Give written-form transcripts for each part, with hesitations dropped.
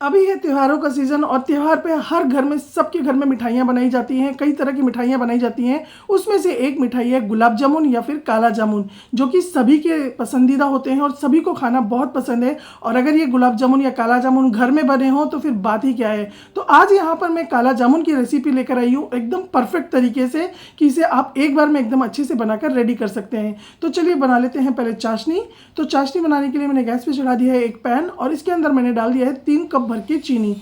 अभी है त्योहारों का सीज़न और त्योहार पे हर घर में, सबके घर में मिठाइयाँ बनाई जाती हैं, कई तरह की मिठाइयाँ बनाई जाती हैं। उसमें से एक मिठाई है गुलाब जामुन या फिर काला जामुन, जो कि सभी के पसंदीदा होते हैं और सभी को खाना बहुत पसंद है। और अगर ये गुलाब जामुन या काला जामुन घर में बने हों तो फिर बात ही क्या है। तो आज यहाँ पर मैं काला जामुन की रेसिपी लेकर आई हूँ एकदम परफेक्ट तरीके से, कि इसे आप एक बार में एकदम अच्छे से बनाकर रेडी कर सकते हैं। तो चलिए बना लेते हैं पहले चाशनी। तो चाशनी बनाने के लिए मैंने गैस पे चढ़ा दिया है एक पैन और इसके अंदर मैंने डाल दिया है 3 कप भर के चीनी।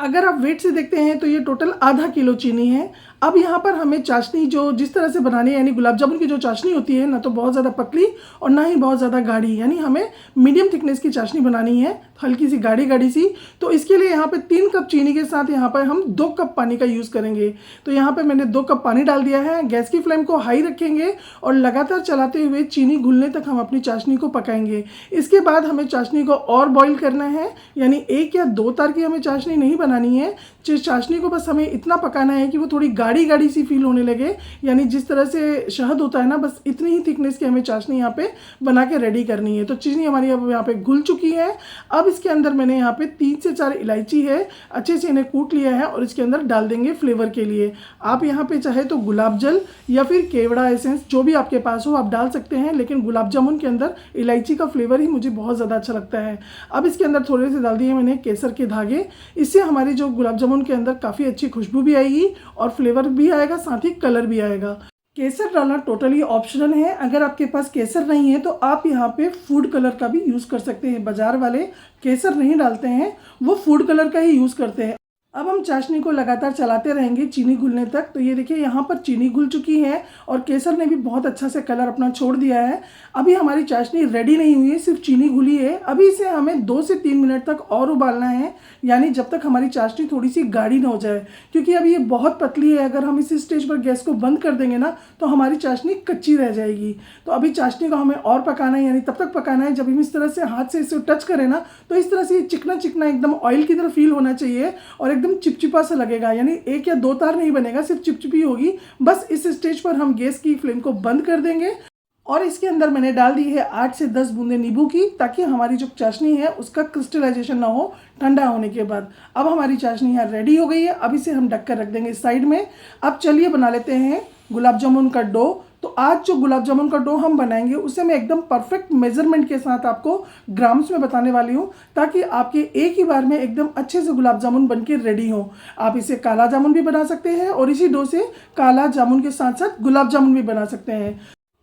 अगर आप वेट से देखते हैं तो ये टोटल आधा किलो चीनी है। अब यहाँ पर हमें चाशनी जो जिस तरह से बनानी है, यानी गुलाब जामुन की जो चाशनी होती है, ना तो बहुत ज़्यादा पतली और ना ही बहुत ज़्यादा गाढ़ी, यानी हमें मीडियम थिकनेस की चाशनी बनानी है, हल्की सी गाढ़ी गाढ़ी सी। तो इसके लिए यहाँ पे 3 कप चीनी के साथ यहाँ पर हम 2 कप पानी का यूज़ करेंगे। तो यहाँ पे मैंने 2 कप पानी डाल दिया है। गैस की फ्लेम को हाई रखेंगे और लगातार चलाते हुए चीनी घुलने तक हम अपनी चाशनी को पकाएंगे। इसके बाद हमें चाशनी को और बॉईल करना है, यानी 1 या 2 तार की हमें चाशनी नहीं बनानी है। चाशनी को बस हमें इतना पकाना है कि वो थोड़ी गाढ़ी गाढ़ी सी फील होने लगे, यानी जिस तरह से शहद होता है ना, बस इतनी ही थिकनेस की हमें चाशनी यहाँ पे बना के रेडी करनी है। तो चीनी हमारी अब यहाँ पे घुल चुकी है। अब इसके अंदर मैंने यहाँ पे 3 से 4 इलायची है, अच्छे से इन्हें कूट लिया है और इसके अंदर डाल देंगे फ्लेवर के लिए। आप यहाँ पे चाहे तो गुलाब जल या फिर केवड़ा एसेंस, जो भी आपके पास हो आप डाल सकते हैं, लेकिन गुलाब जामुन के अंदर इलायची का फ्लेवर ही मुझे बहुत ज़्यादा अच्छा लगता है। अब इसके अंदर थोड़े से डाल दिए मैंने केसर के धागे। इससे हमारी जो गुलाब जामुन के अंदर काफ़ी अच्छी खुशबू भी आएगी और फ्लेवर भी आएगा, साथ ही कलर भी आएगा। केसर डालना टोटली ऑप्शनल है। अगर आपके पास केसर नहीं है तो आप यहाँ पे फूड कलर का भी यूज़ कर सकते हैं। बाजार वाले केसर नहीं डालते हैं, वो फूड कलर का ही यूज़ करते हैं। अब हम चाशनी को लगातार चलाते रहेंगे चीनी घुलने तक। तो ये देखिए यहाँ पर चीनी घुल चुकी है और केसर ने भी बहुत अच्छा से कलर अपना छोड़ दिया है। अभी हमारी चाशनी रेडी नहीं हुई है, सिर्फ चीनी घुली है। अभी इसे हमें 2 से 3 मिनट तक और उबालना है, यानी जब तक हमारी चाशनी थोड़ी सी गाढ़ी ना हो जाए, क्योंकि अभी ये बहुत पतली है। अगर हम इस स्टेज पर गैस को बंद कर देंगे ना तो हमारी चाशनी कच्ची रह जाएगी। तो अभी चाशनी को हमें और पकाना है, यानी तब तक पकाना है जब हम इस तरह से हाथ से इसे टच करें ना तो इस तरह से चिकना चिकना एकदम ऑयल की तरह फील होना चाहिए और एकदम चिपचिपा सा लगेगा, यानी 1 या 2 तार नहीं बनेगा, सिर्फ चिपचिपी होगी। बस इस स्टेज पर हम गैस की फ्लेम को बंद कर देंगे और इसके अंदर मैंने डाल दी है 8 से 10 बूंदे नींबू की, ताकि हमारी जो चाशनी है उसका क्रिस्टलाइजेशन ना हो ठंडा होने के बाद। अब हमारी चाशनी यहाँ रेडी हो गई है। अब इसे हम ढक कर रख देंगे साइड में। अब चलिए बना लेते हैं गुलाब जामुन का डो। तो आज जो गुलाब जामुन का डो हम बनाएंगे उसे मैं एकदम परफेक्ट मेजरमेंट के साथ आपको ग्राम्स में बताने वाली हूँ, ताकि आपके एक ही बार में एकदम अच्छे से गुलाब जामुन बन के रेडी हो। आप इसे काला जामुन भी बना सकते हैं और इसी डो से काला जामुन के साथ साथ गुलाब जामुन भी बना सकते हैं।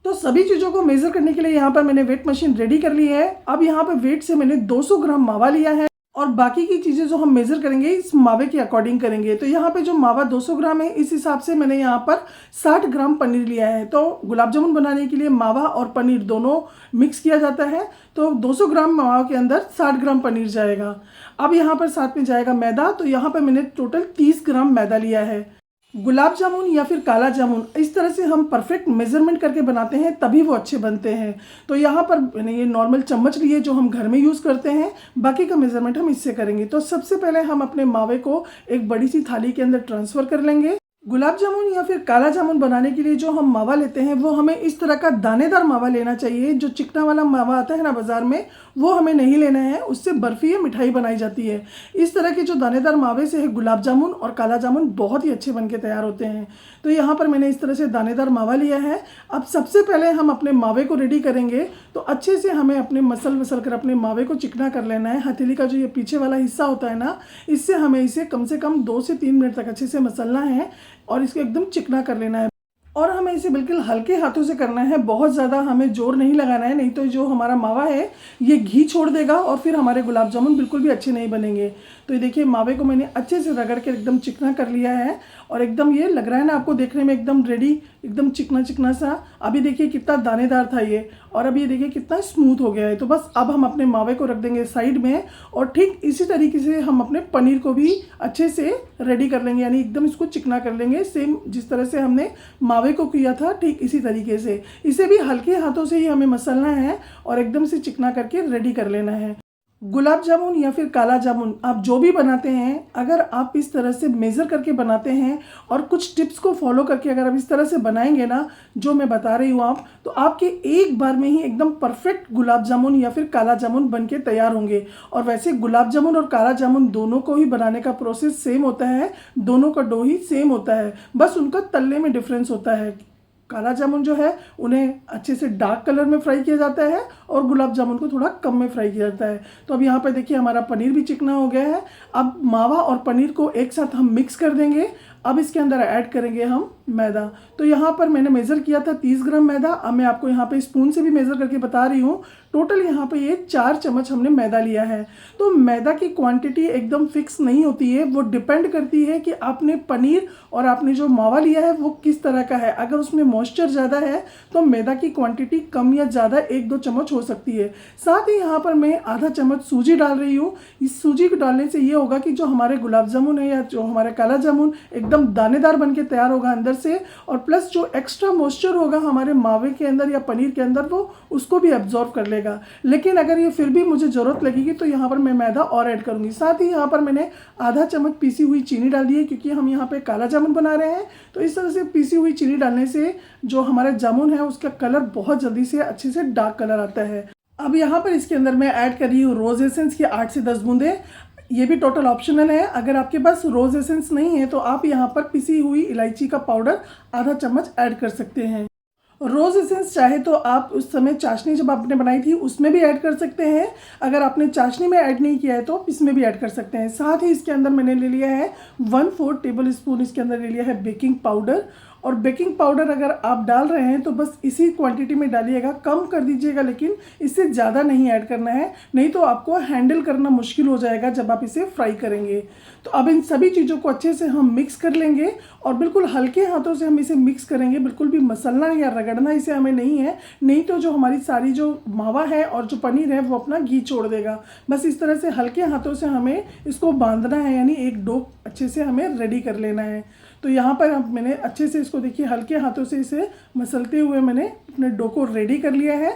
तो सभी चीज़ों को मेज़र करने के लिए यहाँ पर मैंने वेट मशीन रेडी कर ली है। अब यहाँ पर वेट से मैंने 200 ग्राम मावा लिया है और बाकी की चीज़ें जो हम मेज़र करेंगे इस मावे के अकॉर्डिंग करेंगे। तो यहाँ पे जो मावा 200 ग्राम है, इस हिसाब से मैंने यहाँ पर 60 ग्राम पनीर लिया है। तो गुलाब जामुन बनाने के लिए मावा और पनीर दोनों मिक्स किया जाता है। तो 200 ग्राम मावा के अंदर 60 ग्राम पनीर जाएगा। अब यहाँ पर साथ में जाएगा मैदा। तो यहाँ पर मैंने टोटल 30 ग्राम मैदा लिया है। गुलाब जामुन या फिर काला जामुन इस तरह से हम परफेक्ट मेजरमेंट करके बनाते हैं, तभी वो अच्छे बनते हैं। तो यहाँ पर मैंने ये नॉर्मल चम्मच लिए जो हम घर में यूज़ करते हैं, बाकी का मेजरमेंट हम इससे करेंगे। तो सबसे पहले हम अपने मावे को एक बड़ी सी थाली के अंदर ट्रांसफ़र कर लेंगे। गुलाब जामुन या फिर काला जामुन बनाने के लिए जो हम मावा लेते हैं वो हमें इस तरह का दानेदार मावा लेना चाहिए। जो चिकना वाला मावा आता है ना बाज़ार में, वो हमें नहीं लेना है, उससे बर्फ़ी या मिठाई बनाई जाती है। इस तरह के जो दानेदार मावे से है गुलाब जामुन और काला जामुन बहुत ही अच्छे बन के तैयार होते हैं। तो यहाँ पर मैंने इस तरह से दानेदार मावा लिया है। अब सबसे पहले हम अपने मावे को रेडी करेंगे। तो अच्छे से हमें अपने मसल कर अपने मावे को चिकना कर लेना है। हथेली का जो ये पीछे वाला हिस्सा होता है ना, इससे हमें इसे कम से कम 2 से 3 मिनट तक अच्छे से मसलना है और इसको एकदम चिकना कर लेना है। और हमें इसे बिल्कुल हल्के हाथों से करना है, बहुत ज़्यादा हमें जोर नहीं लगाना है, नहीं तो जो हमारा मावा है ये घी छोड़ देगा और फिर हमारे गुलाब जामुन बिल्कुल भी अच्छे नहीं बनेंगे। तो ये देखिए मावे को मैंने अच्छे से रगड़ के एकदम चिकना कर लिया है और एकदम ये लग रहा है ना आपको देखने में एकदम रेडी, एकदम चिकना चिकना सा। अभी देखिए कितना दानेदार था ये और अभी ये देखिए कितना स्मूथ हो गया है। तो बस अब हम अपने मावे को रख देंगे साइड में और ठीक इसी तरीके से हम अपने पनीर को भी अच्छे से रेडी कर लेंगे, यानी एकदम इसको चिकना कर लेंगे। सेम जिस तरह से हमने मावे को किया था ठीक इसी तरीके से इसे भी हल्के हाथों से ही हमें मसलना है और एकदम से चिकना करके रेडी कर लेना है। गुलाब जामुन या फिर काला जामुन आप जो भी बनाते हैं, अगर आप इस तरह से मेज़र करके बनाते हैं और कुछ टिप्स को फॉलो करके अगर आप इस तरह से बनाएंगे ना, जो मैं बता रही हूँ आप, तो आपके एक बार में ही एकदम परफेक्ट गुलाब जामुन या फिर काला जामुन बन के तैयार होंगे। और वैसे गुलाब जामुन और काला जामुन दोनों को ही बनाने का प्रोसेस सेम होता है, दोनों का डो ही सेम होता है, बस उनका तलने में डिफरेंस होता है। काला जामुन जो है उन्हें अच्छे से डार्क कलर में फ्राई किया जाता है और गुलाब जामुन को थोड़ा कम में फ्राई किया जाता है। तो अब यहाँ पे देखिए हमारा पनीर भी चिकना हो गया है। अब मावा और पनीर को एक साथ हम मिक्स कर देंगे। अब इसके अंदर ऐड करेंगे हम मैदा। तो यहाँ पर मैंने मेज़र किया था 30 ग्राम मैदा। अब मैं आपको यहाँ पे स्पून से भी मेज़र करके बता रही हूँ। टोटल यहाँ पे ये 4 चम्मच हमने मैदा लिया है। तो मैदा की क्वांटिटी एकदम फिक्स नहीं होती है, वो डिपेंड करती है कि आपने पनीर और आपने जो मावा लिया है वो किस तरह का है। अगर उसमें मॉइस्चर ज़्यादा है तो मैदा की क्वांटिटी कम या ज़्यादा 1-2 चम्मच हो सकती है। साथ ही यहाँ पर मैं आधा चम्मच सूजी डाल रही हूँ। इस सूजी को डालने से ये होगा कि जो हमारे गुलाब जामुन है या जो हमारा काला जामुन एकदम दानेदार बन के तैयार होगा अंदर से, और प्लस जो एक्स्ट्रा मॉइस्चर होगा हमारे मावे के अंदर या पनीर के अंदर वो उसको भी एब्जॉर्ब कर लेगा। लेकिन अगर ये फिर भी मुझे ज़रूरत लगेगी तो यहाँ पर मैं मैदा और ऐड करूँगी। साथ ही यहाँ पर मैंने आधा चम्मच पीसी हुई चीनी डाल दी है, क्योंकि हम यहाँ पे काला जामुन बना रहे हैं। तो इस तरह से पीसी हुई चीनी डालने से जो हमारा जामुन है उसका कलर बहुत जल्दी से अच्छे से डार्क कलर आता है। अब यहाँ पर इसके अंदर मैं ऐड कर रही हूँ रोज़ एसेंस की 8 से 10 बूंदे। ये भी टोटल ऑप्शनल है। अगर आपके पास रोज़ एसेंस नहीं है तो आप यहाँ पर पिसी हुई इलायची का पाउडर आधा चम्मच ऐड कर सकते हैं। रोज़ एसेंस चाहे तो आप उस समय चाशनी जब आपने बनाई थी उसमें भी ऐड कर सकते हैं। अगर आपने चाशनी में ऐड नहीं किया है तो इसमें भी ऐड कर सकते हैं। साथ ही इसके अंदर मैंने ले लिया है 1/4 टेबल स्पून इसके अंदर ले लिया है बेकिंग पाउडर। और बेकिंग पाउडर अगर आप डाल रहे हैं तो बस इसी क्वांटिटी में डालिएगा, कम कर दीजिएगा, लेकिन इससे ज़्यादा नहीं ऐड करना है, नहीं तो आपको हैंडल करना मुश्किल हो जाएगा जब आप इसे फ्राई करेंगे। तो अब इन सभी चीज़ों को अच्छे से हम मिक्स कर लेंगे और बिल्कुल हल्के हाथों से हम इसे मिक्स करेंगे। बिल्कुल भी मसलना या रगड़ना इसे हमें नहीं है, नहीं तो जो हमारी सारी जो मावा है और जो पनीर है वो अपना घी छोड़ देगा। बस इस तरह से हल्के हाथों से हमें इसको बांधना है, यानी एक डो अच्छे से हमें रेडी कर लेना है। तो यहाँ पर अब मैंने अच्छे से इसको देखिए हल्के हाथों से इसे मसलते हुए मैंने अपने डो को रेडी कर लिया है।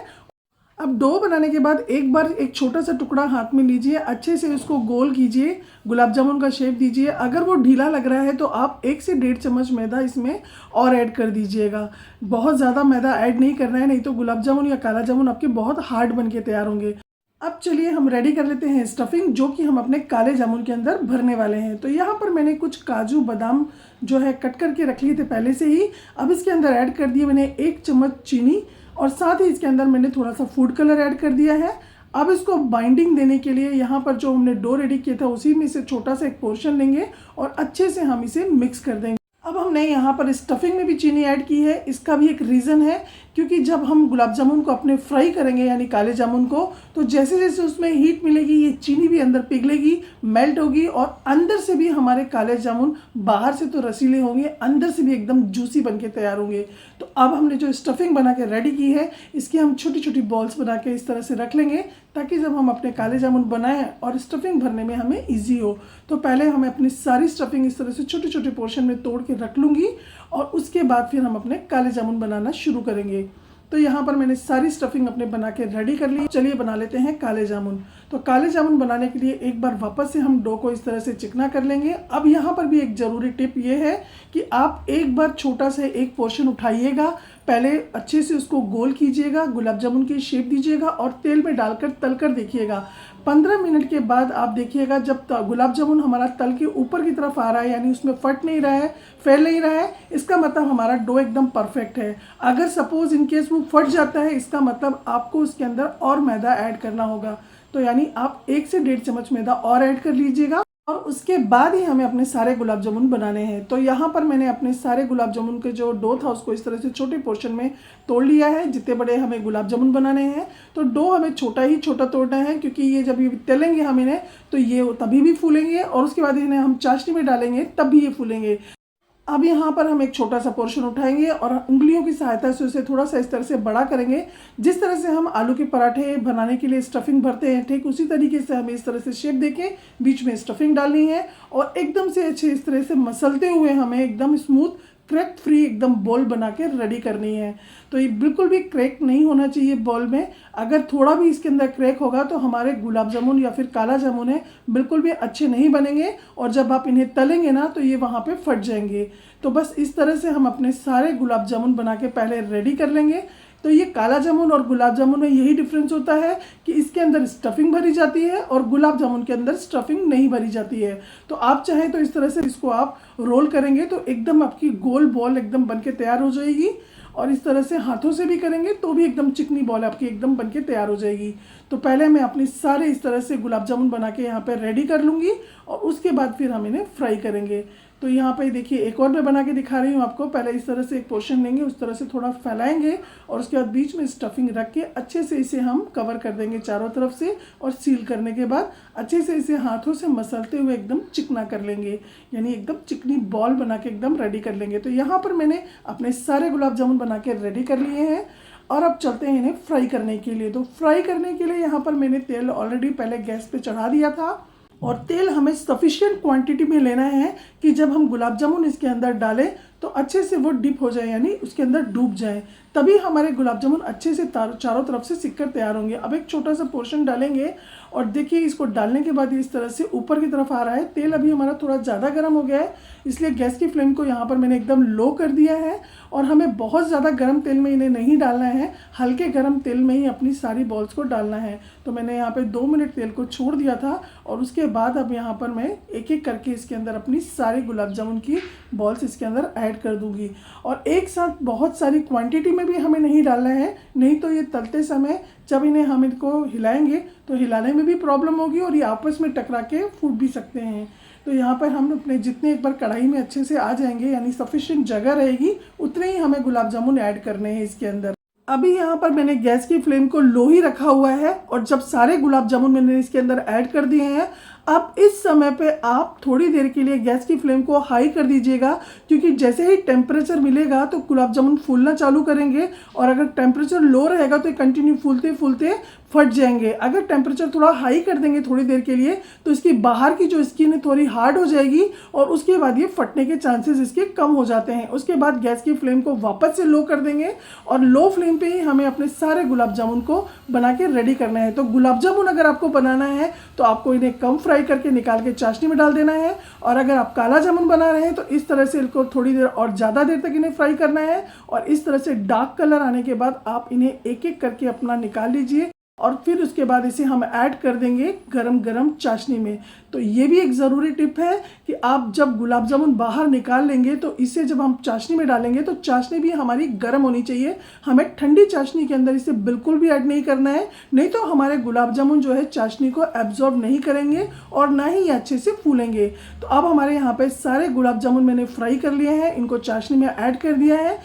अब डो बनाने के बाद एक बार एक छोटा सा टुकड़ा हाथ में लीजिए, अच्छे से उसको गोल कीजिए, गुलाब जामुन का शेप दीजिए। अगर वो ढीला लग रहा है तो आप 1 से 1.5 चम्मच मैदा इसमें और ऐड कर दीजिएगा। बहुत ज़्यादा मैदा ऐड नहीं करना है, नहीं तो गुलाब जामुन या काला जामुन आपके बहुत हार्ड बन के तैयार होंगे। अब चलिए हम रेडी कर लेते हैं स्टफिंग, जो कि हम अपने काले जामुन के अंदर भरने वाले हैं। तो यहाँ पर मैंने कुछ काजू बादाम जो है कट करके रख लिए थे पहले से ही। अब इसके अंदर ऐड कर दिए मैंने 1 चम्मच चीनी, और साथ ही इसके अंदर मैंने थोड़ा सा फूड कलर ऐड कर दिया है। अब इसको बाइंडिंग देने के लिए यहाँ पर जो हमने डो रेडी किया था उसी में से छोटा सा एक पोर्शन लेंगे और अच्छे से हम इसे मिक्स कर देंगे। अब हमने यहाँ पर स्टफिंग में भी चीनी ऐड की है। इसका भी एक रीज़न है, क्योंकि जब हम गुलाब जामुन को अपने फ्राई करेंगे यानी काले जामुन को, तो जैसे जैसे उसमें हीट मिलेगी ये चीनी भी अंदर पिघलेगी, मेल्ट होगी, और अंदर से भी हमारे काले जामुन बाहर से तो रसीले होंगे, अंदर से भी एकदम जूसी बन के तैयार होंगे। तो अब हमने जो स्टफिंग बना के रेडी की है इसकी हम छोटी छोटी बॉल्स बना के इस तरह से रख लेंगे, ताकि जब हम अपने काले जामुन बनाएं और स्टफिंग भरने में हमें ईजी हो। तो पहले हमें अपनी सारी स्टफिंग इस तरह से छोटे छोटे पोर्शन में तोड़ के रख लूँगी, और उसके बाद फिर हम अपने काले जामुन बनाना शुरू करेंगे। तो यहाँ पर मैंने सारी स्टफिंग अपने बना के रेडी कर ली। चलिए बना लेते हैं काले जामुन। तो काले जामुन बनाने के लिए एक बार वापस से हम डो को इस तरह से चिकना कर लेंगे। अब यहाँ पर भी एक ज़रूरी टिप ये है कि आप एक बार छोटा सा एक पोर्शन उठाइएगा, पहले अच्छे से उसको गोल कीजिएगा, गुलाब जामुन की शेप दीजिएगा और तेल में डालकर तल कर देखिएगा। 15 मिनट के बाद आप देखिएगा जब गुलाब जामुन हमारा तल के ऊपर की तरफ आ रहा है, यानी उसमें फट नहीं रहा है, फैल नहीं रहा है, इसका मतलब हमारा डो एकदम परफेक्ट है। अगर सपोज इनकेस वो फट जाता है, इसका मतलब आपको उसके अंदर और मैदा ऐड करना होगा। तो यानी आप 1 से 1.5 चम्मच मैदा और ऐड कर लीजिएगा, और उसके बाद ही हमें अपने सारे गुलाब जामुन बनाने हैं। तो यहाँ पर मैंने अपने सारे गुलाब जामुन के जो डो था उसको इस तरह से छोटे पोर्शन में तोड़ लिया है। जितने बड़े हमें गुलाब जामुन बनाने हैं तो डो हमें छोटा ही छोटा तोड़ना है, क्योंकि ये जब ये तलेंगे हम इन्हें तो ये तभी भी फूलेंगे, और उसके बाद इन्हें हम चाशनी में डालेंगे तब भी ये फूलेंगे। अब यहाँ पर हम एक छोटा सा पोर्शन उठाएंगे और उंगलियों की सहायता से उसे थोड़ा सा इस तरह से बड़ा करेंगे। जिस तरह से हम आलू के पराठे बनाने के लिए स्टफिंग भरते हैं, ठीक उसी तरीके से हमें इस तरह से शेप देके बीच में स्टफिंग डालनी है, और एकदम से अच्छे इस तरह से मसलते हुए हमें एकदम स्मूथ क्रैक फ्री एकदम बॉल बना के रेडी करनी है। तो ये बिल्कुल भी क्रैक नहीं होना चाहिए बॉल में। अगर थोड़ा भी इसके अंदर क्रैक होगा तो हमारे गुलाब जामुन या फिर काला जामुन है बिल्कुल भी अच्छे नहीं बनेंगे, और जब आप इन्हें तलेंगे ना तो ये वहाँ पे फट जाएंगे। तो बस इस तरह से हम अपने सारे गुलाब जामुन बना के पहले रेडी कर लेंगे। तो ये काला जामुन और गुलाब जामुन में यही डिफरेंस होता है कि इसके अंदर स्टफिंग भरी जाती है और गुलाब जामुन के अंदर स्टफिंग नहीं भरी जाती है। तो आप चाहें तो इस तरह से इसको आप रोल करेंगे तो एकदम आपकी गोल बॉल एकदम बन के तैयार हो जाएगी, और इस तरह से हाथों से भी करेंगे तो भी एकदम चिकनी बॉल आपकी एकदम बन के तैयार हो जाएगी। तो पहले मैं अपनी सारे इस तरह से गुलाब जामुन बना के यहाँ पे रेडी कर लूँगी, और उसके बाद फिर हम इन्हें फ्राई करेंगे। तो यहाँ पे देखिए एक और मैं बना के दिखा रही हूँ आपको। पहले इस तरह से एक पोर्शन लेंगे, उस तरह से थोड़ा फैलाएंगे, और उसके बाद बीच में स्टफिंग रख के अच्छे से इसे हम कवर कर देंगे चारों तरफ से, और सील करने के बाद अच्छे से इसे हाथों से मसलते हुए एकदम चिकना कर लेंगे, यानी एकदम चिकनी बॉल बना के एकदम रेडी कर लेंगे। तो यहाँ पर मैंने अपने सारे गुलाब जामुन बना के रेडी कर लिए हैं, और अब चलते हैं इन्हें फ्राई करने के लिए। तो फ्राई करने के लिए यहाँ पर मैंने तेल ऑलरेडी पहले गैस पे चढ़ा दिया था, और तेल हमें सफिशिएंट क्वांटिटी में लेना है कि जब हम गुलाब जामुन इसके अंदर डालें तो अच्छे से वो डिप हो जाए, यानी उसके अंदर डूब जाए, तभी हमारे गुलाब जामुन अच्छे से चारों तरफ से सिककर तैयार होंगे। अब एक छोटा सा पोर्शन डालेंगे, और देखिए इसको डालने के बाद इस तरह से ऊपर की तरफ आ रहा है। तेल अभी हमारा थोड़ा ज़्यादा गर्म हो गया है, इसलिए गैस की फ्लेम को यहाँ पर मैंने एकदम लो कर दिया है, और हमें बहुत ज़्यादा गर्म तेल में इन्हें नहीं डालना है, हल्के गर्म तेल में ही अपनी सारी बॉल्स को डालना है। तो मैंने यहाँ पे 2 मिनट तेल को छोड़ दिया था, और उसके बाद अब यहाँ पर मैं एक एक करके इसके अंदर अपनी सारी गुलाब जामुन की बॉल्स इसके अंदर ऐड कर दूंगी। और एक साथ बहुत सारी क्वांटिटी में भी हमें नहीं डालना है, नहीं तो ये तलते समय जब इन्हें हम इनको हिलाएंगे तो हिलाने में भी प्रॉब्लम होगी, और ये आपस में टकरा के फूट भी सकते हैं। तो यहाँ पर हम अपने जितने एक बार कढ़ाई में अच्छे से आ जाएंगे, यानी सफिशिएंट जगह रहेगी, उतने ही हमें गुलाब जामुन ऐड करने हैं इसके अंदर। अभी यहाँ पर मैंने गैस की फ्लेम को लो ही रखा हुआ है, और जब सारे गुलाब जामुन मैंने इसके अंदर ऐड कर दिए हैं, अब इस समय पे आप थोड़ी देर के लिए गैस की फ्लेम को हाई कर दीजिएगा, क्योंकि जैसे ही टेम्परेचर मिलेगा तो गुलाब जामुन फूलना चालू करेंगे, और अगर टेम्परेचर लो रहेगा तो ये कंटिन्यू फूलते फूलते फट जाएंगे। अगर टेम्परेचर थोड़ा हाई कर देंगे थोड़ी देर के लिए तो इसकी बाहर की जो स्किन है थोड़ी हार्ड हो जाएगी, और उसके बाद ये फटने के चांसेस इसके कम हो जाते हैं। उसके बाद गैस की फ्लेम को वापस से लो कर देंगे, और लो फ्लेम पे ही हमें अपने सारे गुलाब जामुन को बना के रेडी करना है। तो गुलाब जामुन अगर आपको बनाना है तो आपको इन्हें कम फ्राई करके निकाल के चाशनी में डाल देना है, और अगर आप काला जामुन बना रहे हैं तो इस तरह से इनको थोड़ी देर और ज़्यादा देर तक इन्हें फ्राई करना है, और इस तरह से डार्क कलर आने के बाद आप इन्हें एक एक करके अपना निकाल लीजिए, और फिर उसके बाद इसे हम ऐड कर देंगे गरम गरम चाशनी में। तो ये भी एक ज़रूरी टिप है कि आप जब गुलाब जामुन बाहर निकाल लेंगे तो इसे जब हम चाशनी में डालेंगे तो चाशनी भी हमारी गर्म होनी चाहिए। हमें ठंडी चाशनी के अंदर इसे बिल्कुल भी ऐड नहीं करना है, नहीं तो हमारे गुलाब जामुन जो है चाशनी को एब्जॉर्ब नहीं करेंगे और ना ही अच्छे से फूलेंगे। तो अब हमारे यहाँ पे सारे गुलाब जामुन मैंने फ्राई कर लिए हैं, इनको चाशनी में ऐड कर दिया है।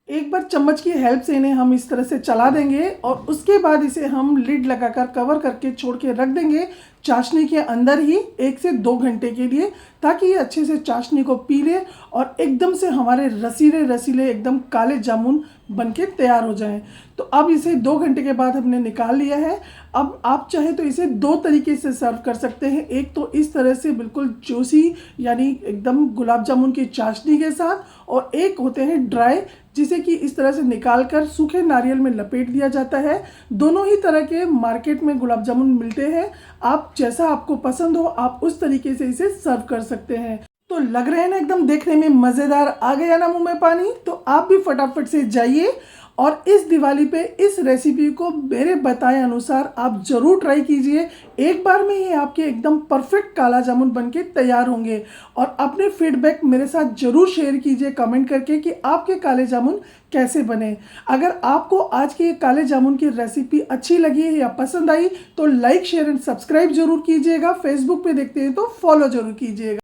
एक बार चम्मच की हेल्प से इन्हें हम इस तरह से चला देंगे, और उसके बाद इसे हम लिड लगाकर कवर करके छोड़ के रख देंगे चाशनी के अंदर ही 1 से 2 घंटे के लिए, ताकि ये अच्छे से चाशनी को पी ले और एकदम से हमारे रसीले रसीले एकदम काले जामुन बनके तैयार हो जाएं। तो अब इसे 2 घंटे के बाद हमने निकाल लिया है। अब आप चाहे तो इसे 2 तरीके से सर्व कर सकते हैं। एक तो इस तरह से बिल्कुल जूसी, यानी एकदम गुलाब जामुन की चाशनी के साथ, और एक होते हैं ड्राई, जिसे कि इस तरह से निकाल कर सूखे नारियल में लपेट दिया जाता है। दोनों ही तरह के मार्केट में गुलाब जामुन मिलते हैं, आप जैसा आपको पसंद हो आप उस तरीके से इसे सर्व कर सकते हैं। तो लग रहे हैं ना एकदम देखने में मज़ेदार, आ गया ना मुंह में पानी। तो आप भी फटाफट से जाइए और इस दिवाली पे इस रेसिपी को मेरे बताए अनुसार आप ज़रूर ट्राई कीजिए। एक बार में ही आपके एकदम परफेक्ट काला जामुन बनके तैयार होंगे, और अपने फीडबैक मेरे साथ ज़रूर शेयर कीजिए कमेंट करके कि आपके काले जामुन कैसे बने। अगर आपको आज के काले जामुन की रेसिपी अच्छी लगी है या पसंद आई तो लाइक शेयर एंड सब्सक्राइब जरूर कीजिएगा। फेसबुक पे देखते हैं तो फॉलो जरूर कीजिएगा।